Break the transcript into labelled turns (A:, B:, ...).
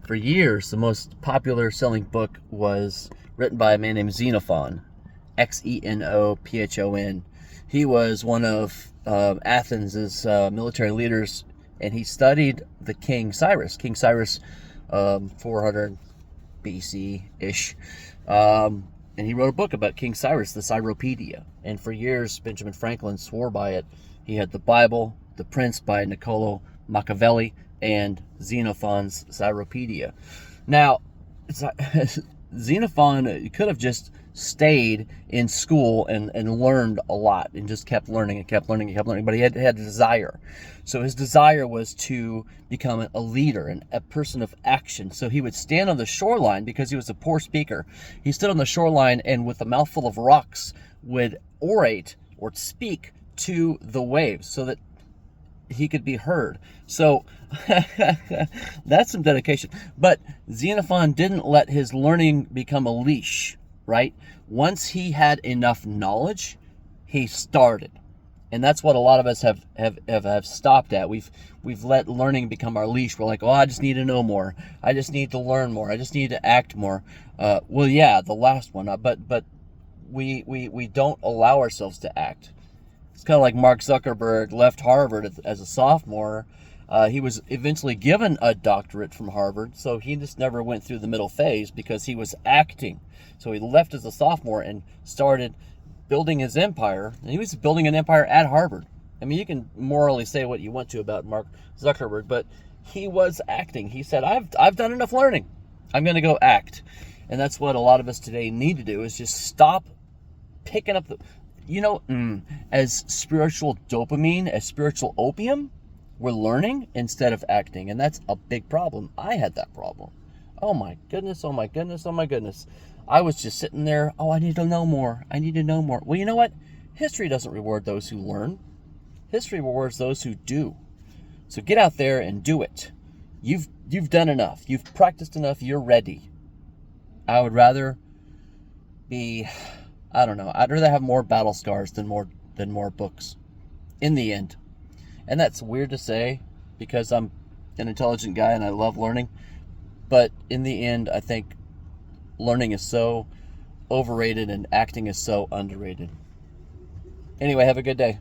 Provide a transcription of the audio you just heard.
A: For years, the most popular selling book was written by a man named Xenophon, Xenophon. He was one of Athens' military leaders, and he studied the King Cyrus. King Cyrus, 400 BC-ish. And he wrote a book about King Cyrus, the Cyropedia. And for years, Benjamin Franklin swore by it. He had the Bible, The Prince by Niccolo Machiavelli, and Xenophon's Cyropedia. Now, Xenophon could have just stayed in school and learned a lot and just kept learning and kept learning and kept learning, but he had a desire. So his desire was to become a leader and a person of action. So he would stand on the shoreline, because he was a poor speaker. He stood on the shoreline and with a mouthful of rocks would orate or speak to the waves so that he could be heard. So that's some dedication. But Xenophon didn't let his learning become a leash, right? Once he had enough knowledge, he started. And that's what a lot of us have stopped at. We've let learning become our leash. We're like, oh, I just need to know more. I just need to learn more. I just need to act more. Well, yeah, the last one. But we don't allow ourselves to act. It's kind of like Mark Zuckerberg left Harvard as a sophomore. He was eventually given a doctorate from Harvard, so he just never went through the middle phase because he was acting. So he left as a sophomore and started building his empire, and he was building an empire at Harvard. I mean, you can morally say what you want to about Mark Zuckerberg, but he was acting. He said, I've done enough learning. I'm going to go act. And that's what a lot of us today need to do, is just stop picking up the... as spiritual dopamine, as spiritual opium, we're learning instead of acting. And that's a big problem. I had that problem. Oh my goodness, oh my goodness, oh my goodness. I was just sitting there, oh, I need to know more. I need to know more. Well, you know what? History doesn't reward those who learn. History rewards those who do. So get out there and do it. You've done enough. You've practiced enough. You're ready. I would rather be... I don't know. I'd rather have more battle scars than more books, in the end. And that's weird to say because I'm an intelligent guy and I love learning. But in the end, I think learning is so overrated and acting is so underrated. Anyway, have a good day.